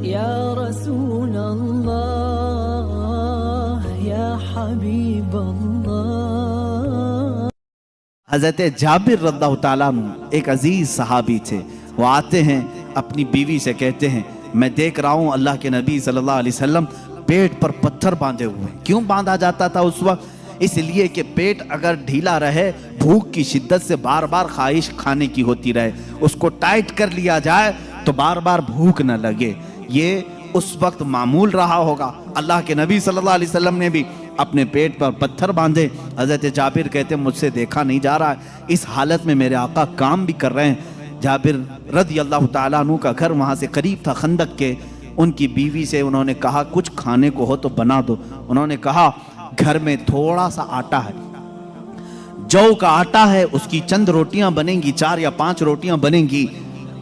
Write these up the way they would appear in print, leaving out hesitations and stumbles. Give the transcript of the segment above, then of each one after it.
یا رسول اللہ یا حبیب اللہ۔ حضرت جابر رضی اللہ تعالیٰ عنہ ایک عزیز صحابی تھے۔ وہ آتے ہیں اپنی بیوی سے کہتے ہیں میں دیکھ رہا ہوں اللہ کے نبی صلی اللہ علیہ وسلم پیٹ پر پتھر باندھے ہوئے ہیں۔ کیوں باندھا جاتا تھا اس وقت؟ اس لیے کہ پیٹ اگر ڈھیلا رہے بھوک کی شدت سے بار بار خواہش کھانے کی ہوتی رہے، اس کو ٹائٹ کر لیا جائے تو بار بار بھوک نہ لگے۔ یہ اس وقت معمول رہا ہوگا۔ اللہ کے نبی صلی اللہ علیہ وسلم نے بھی اپنے پیٹ پر پتھر باندھے۔ حضرت جابر کہتے ہیں مجھ سے دیکھا نہیں جا رہا ہے، اس حالت میں میرے آقا کام بھی کر رہے ہیں۔ جابر رضی اللہ تعالیٰ عنہ کا گھر وہاں سے قریب تھا خندق کے۔ ان کی بیوی سے انہوں نے کہا کچھ کھانے کو ہو تو بنا دو۔ انہوں نے کہا گھر میں تھوڑا سا آٹا ہے، جو کا آٹا ہے، اس کی چند روٹیاں بنیں گی، 4 یا 5 روٹیاں بنیں گی،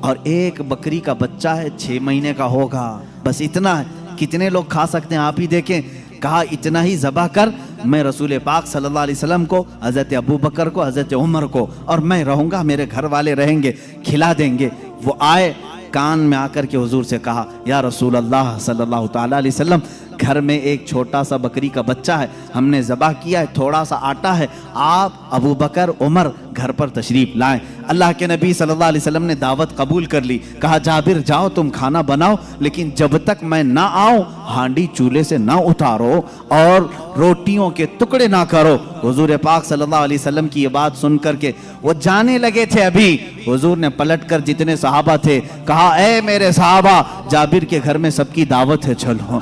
اور ایک بکری کا بچہ ہے 6 مہینے کا ہوگا، بس اتنا ہے۔ کتنے لوگ کھا سکتے ہیں آپ ہی دیکھیں۔ کہا اتنا ہی ذبح کر، میں رسول پاک صلی اللہ علیہ وسلم کو، حضرت ابو بکر کو، حضرت عمر کو، اور میں رہوں گا، میرے گھر والے رہیں گے، کھلا دیں گے۔ وہ آئے، کان میں آ کر کے حضور سے کہا یا رسول اللہ صلی اللہ تعالیٰ علیہ وسلم، گھر میں ایک چھوٹا سا بکری کا بچہ ہے، ہم نے ذبح کیا ہے، تھوڑا سا آٹا ہے، آپ ابو بکر عمر گھر پر تشریف لائیں۔ اللہ کے نبی صلی اللہ علیہ وسلم نے دعوت قبول کر لی۔ کہا جابر جاؤ تم کھانا بناؤ، لیکن جب تک میں نہ آؤں ہانڈی چولہے سے نہ اتارو اور روٹیوں کے ٹکڑے نہ کرو۔ حضور پاک صلی اللہ علیہ وسلم کی یہ بات سن کر کے وہ جانے لگے تھے ابھی، حضور نے پلٹ کر جتنے صحابہ تھے کہا اے میرے صحابہ، جابر کے گھر میں سب کی دعوت ہے، چلو۔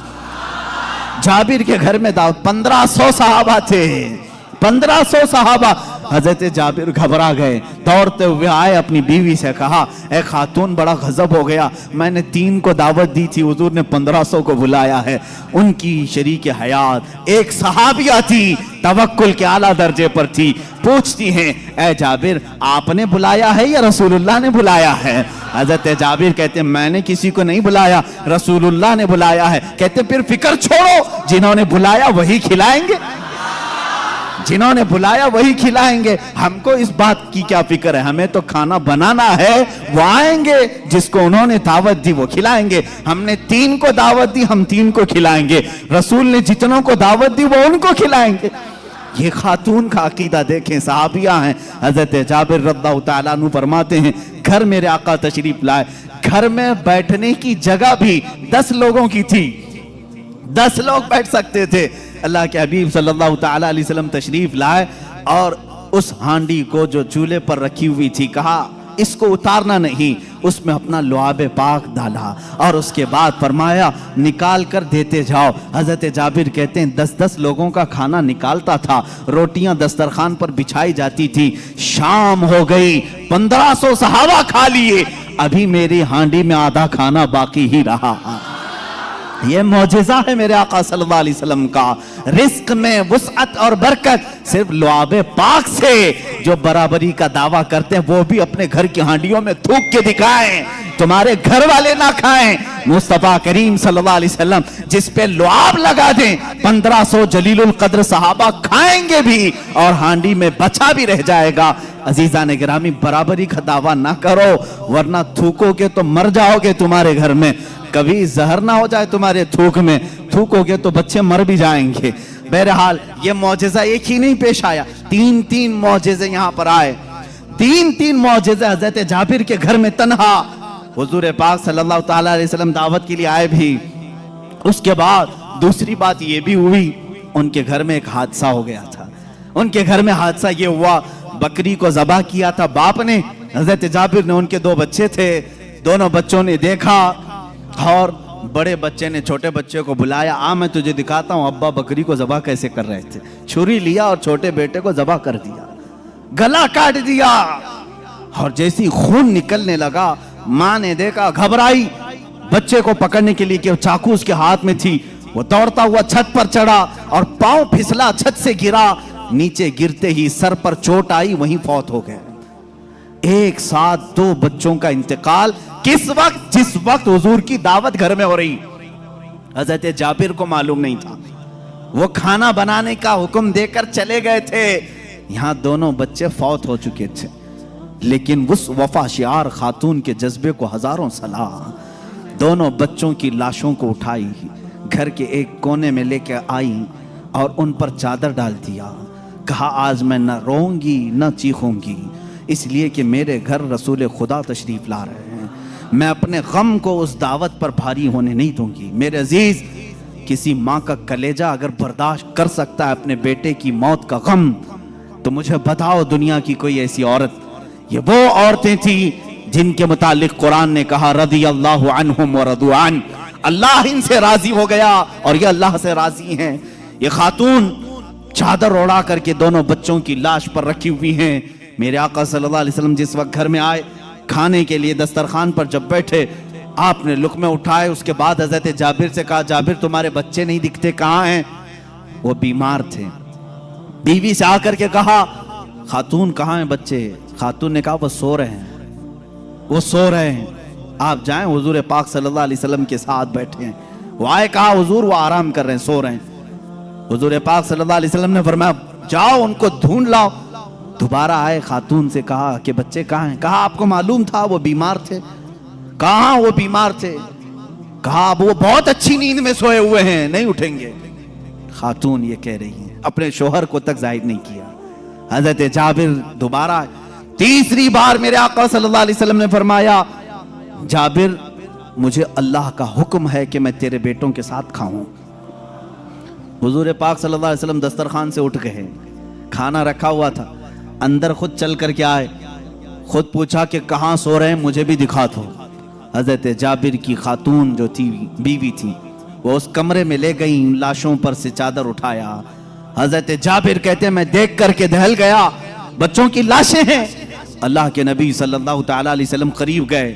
جابر کے گھر میں دعوت، 1500 صحابہ تھے، 1500 صحابہ۔ حضرت جابر گھبرا گئے، دوڑتے ہوئے آئے، اپنی بیوی سے کہا اے خاتون بڑا غضب ہو گیا، میں نے 3 کو دعوت دی تھی، حضور نے 1500 کو بلایا ہے۔ ان کی شریک حیات ایک صحابیہ تھی، توکل کے اعلیٰ درجے پر تھی، پوچھتی ہیں اے جابر آپ نے بلایا ہے یا رسول اللہ نے بلایا ہے؟ حضرت جابر کہتے ہیں میں نے کسی کو نہیں بلایا، رسول اللہ نے بلایا ہے۔ کہتے ہیں پھر فکر چھوڑو، جنہوں نے بلایا وہی کھلائیں گے، جنہوں نے بلایا وہی کھلائیں گے۔ ہم کو اس بات کی کیا فکر ہے، ہمیں تو کھانا بنانا ہے، وہ آئیں گے، جس کو انہوں نے دعوت دی وہ کھلائیں گے۔ ہم نے 3 کو دعوت دی، ہم 3 کو کھلائیں گے، رسول نے جتنوں کو دعوت دی وہ ان کو کھلائیں گے۔ یہ خاتون کا عقیدہ دیکھیں، صحابیہ ہیں۔ حضرت جابر رضی اللہ تعالیٰ عنہ فرماتے ہیں گھر میرے آقا تشریف لائے، گھر میں بیٹھنے کی جگہ بھی 10 لوگوں کی تھی، 10 لوگ بیٹھ سکتے تھے۔ اللہ کے حبیب صلی اللہ تعالیٰ علیہ وسلم تشریف لائے اور اس ہانڈی کو جو چولہے پر رکھی ہوئی تھی کہا اس کو اتارنا نہیں، اس میں اپنا لعاب پاک ڈالا اور اس کے بعد فرمایا نکال کر دیتے جاؤ۔ حضرت جابر کہتے ہیں 10-10 لوگوں کا کھانا نکالتا تھا، روٹیاں دسترخوان پر بچھائی جاتی تھی۔ شام ہو گئی، 1500 صحابہ کھا لیے، ابھی میری ہانڈی میں آدھا کھانا باقی ہی رہا۔ یہ معجزہ ہے میرے آقا صلی اللہ علیہ وسلم کا۔ رزق میں وسعت اور برکت صرف لعاب پاک سے، جو برابری کا دعویٰ کرتے ہیں وہ بھی اپنے گھر کی ہانڈیوں میں تھوک کے دکھائیں، تمہارے گھر والے نہ کھائیں۔ مصطفیٰ کریم صلی اللہ علیہ وسلم جس پہ لعاب لگا دیں، 1500 جلیل القدر صحابہ کھائیں گے بھی اور ہانڈی میں بچا بھی رہ جائے گا۔ عزیزان گرامی برابری کا دعویٰ نہ کرو، ورنہ تھوکو گے تو مر جاؤ گے تمہارے گھر میں، کبھی زہر نہ ہو جائے تمہارے تھوک میں، تھوکو گے تو بچے مر بھی جائیں گے۔ بہرحال یہ معجزہ ایک ہی نہیں پیش آیا، 3 معجزے یہاں پر آئے، 3 معجزے حضرت جابر کے گھر میں تنہا۔ حضور پاک صلی اللہ تعالیٰ علیہ وسلم دعوت کے لیے آئے بھی۔ اس کے بعد دوسری بات یہ بھی ہوئی، ان کے گھر میں ایک حادثہ ہو گیا تھا۔ ان کے گھر میں حادثہ یہ ہوا، بکری کو ذبح کیا تھا باپ نے، حضرت جابر نے، ان کے 2 بچے تھے، دونوں بچوں نے دیکھا اور بڑے بچے نے چھوٹے بچے کو بلایا، میں تجھے دکھاتا ہوں ابا بکری کو ذبح کیسے کر رہے تھے۔ چھری لیا اور چھوٹے بیٹے کو ذبح کر دیا، گلا کاٹ دیا، اور جیسی خون نکلنے لگا ماں نے دیکھا، گھبرائی، بچے کو پکڑنے کے لیے کہ چاقو اس کے ہاتھ میں تھی، وہ دوڑتا ہوا چھت پر چڑھا اور پاؤں پھسلا، چھت سے گرا، نیچے گرتے ہی سر پر چوٹ آئی، وہیں فوت ہو گئے۔ ایک ساتھ 2 بچوں کا انتقال، کس وقت؟ جس وقت حضور کی دعوت گھر میں ہو رہی۔ حضرت جابر کو معلوم نہیں تھا، وہ کھانا بنانے کا حکم دے کر چلے گئے تھے، یہاں دونوں بچے فوت ہو چکے تھے، لیکن اس وفا شعار خاتون کے جذبے کو ہزاروں سلام۔ دونوں بچوں کی لاشوں کو اٹھائی، گھر کے ایک کونے میں لے کے آئی اور ان پر چادر ڈال دیا. کہا آج میں نہ روؤں گی نہ چیخوں گی، اس لیے کہ میرے گھر رسول خدا تشریف لا رہے ہیں. میں اپنے غم کو اس دعوت پر بھاری ہونے نہیں دوں گی. میرے عزیز، کسی ماں کا کلیجہ اگر برداشت کر سکتا ہے اپنے بیٹے کی موت کا غم، تو مجھے بتاؤ دنیا کی کوئی ایسی عورت. یہ وہ عورتیں تھیں جن کے متعلق قرآن نے کہا رضی اللہ عنہم ورضوا عنہ، اللہ ان سے راضی ہو گیا اور یہ اللہ سے راضی ہیں. یہ خاتون چادر اڑا کر کے دونوں بچوں کی لاش پر رکھی ہوئی ہیں. میرے آقا صلی اللہ علیہ وسلم جس وقت گھر میں آئے، کھانے کے لیے دسترخوان پر جب بیٹھے، آپ نے لقمے اٹھائے. اس کے بعد حضرت جابر سے کہا جابر تمہارے بچے نہیں دکھتے، کہاں ہیں؟ وہ بیمار تھے. بیوی سے آ کر کے کہا خاتون کہاں ہیں بچے؟ خاتون نے کہا وہ سو رہے ہیں، وہ سو رہے ہیں، آپ جائیں. حضور پاک صلی اللہ علیہ وسلم کے ساتھ بیٹھے ہیں. وہ آئے، کہا حضور وہ آرام کر رہے ہیں، سو رہے ہیں. حضور پاک صلی اللہ علیہ وسلم نے فرمایا جاؤ ان کو ڈھونڈ لاؤ. دوبارہ آئے، خاتون سے کہا کہ بچے کہاں ہیں؟ کہا آپ کو معلوم تھا وہ بیمار تھے. کہاں وہ بیمار تھے؟ کہا اب وہ بہت اچھی نیند میں سوئے ہوئے ہیں، نہیں اٹھیں گے. خاتون یہ کہہ رہی ہیں، اپنے شوہر کو تک ظاہر نہیں کیا. حضرت جابر دوبارہ تیسری بار میرے آقا صلی اللہ علیہ وسلم نے فرمایا جابر مجھے اللہ کا حکم ہے کہ میں تیرے بیٹوں کے ساتھ کھاؤں. حضور پاک صلی اللہ علیہ وسلم دسترخوان سے اٹھ گئے، کھانا رکھا ہوا تھا، اندر خود چل کر کے آئے، خود پوچھا کہ کہاں سو رہے ہیں مجھے بھی دکھا دو. حضرت جابر کی خاتون جو تھی بیوی تھی، وہ اس کمرے میں لے گئیں، لاشوں پر سے چادر اٹھایا. حضرت جابر کہتے ہیں میں دیکھ کر کے دہل گیا، بچوں کی لاشیں ہیں. اللہ کے نبی صلی اللہ تعالی علیہ وسلم قریب گئے،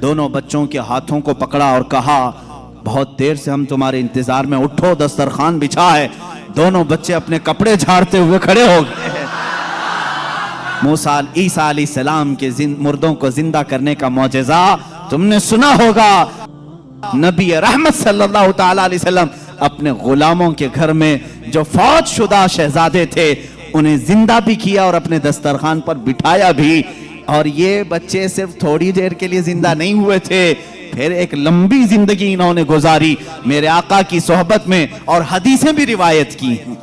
دونوں بچوں کے ہاتھوں کو پکڑا اور کہا بہت دیر سے ہم تمہارے انتظار میں، اٹھو دسترخوان بچھا ہے. دونوں بچے اپنے کپڑے جھاڑتے ہوئے کھڑے ہو گئے. موسیٰ عیسیٰ علیہ السلام کے مردوں کو زندہ کرنے کا معجزہ تم نے سنا ہوگا. نبی رحمت صلی اللہ تعالی علیہ وسلم اپنے غلاموں کے گھر میں جو فوت شدہ شہزادے تھے انہیں زندہ بھی کیا اور اپنے دسترخوان پر بٹھایا بھی. اور یہ بچے صرف تھوڑی دیر کے لیے زندہ نہیں ہوئے تھے، پھر ایک لمبی زندگی انہوں نے گزاری میرے آقا کی صحبت میں، اور حدیثیں بھی روایت کی ہیں.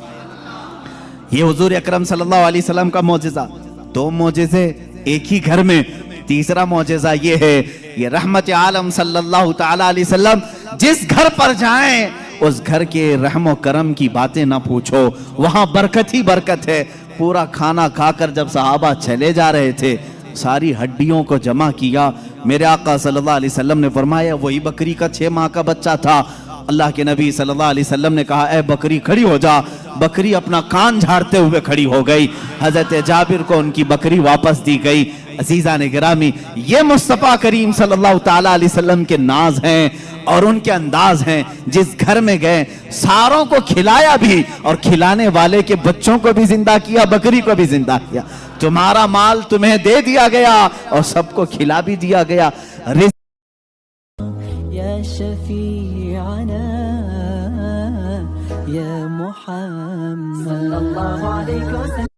یہ حضور اکرم صلی اللہ علیہ وسلم کا معجزہ. دو معجزے ایک ہی گھر میں. تیسرا معجزہ یہ ہے، یہ رحمت عالم صلی اللہ تعالی علیہ وسلم جس گھر پر جائیں اس گھر کے رحم و کرم کی باتیں نہ پوچھو، وہاں برکت ہی برکت ہے. پورا کھانا کھا کر جب صحابہ چلے جا رہے تھے، ساری ہڈیوں کو جمع کیا. میرے آقا صلی اللہ علیہ وسلم نے فرمایا وہی بکری کا 6 ماہ کا بچہ تھا. اللہ کے نبی صلی اللہ علیہ وسلم نے کہا اے بکری کھڑی ہو جا. بکری اپنا کان جھاڑتے ہوئے کھڑی ہو گئی. حضرت جابر کو ان کی بکری واپس دی گئی. عزیزان گرامی، یہ مصطفیٰ کریم صلی اللہ تعالی علیہ وسلم کے ناز ہیں اور ان کے انداز ہیں. جس گھر میں گئے ساروں کو کھلایا بھی، اور کھلانے والے کے بچوں کو بھی زندہ کیا، بکری کو بھی زندہ کیا. تمہارا مال تمہیں دے دیا گیا اور سب کو کھلا بھی دیا گیا. يا شفيعنا يا محمد صلى الله عليه وسلم.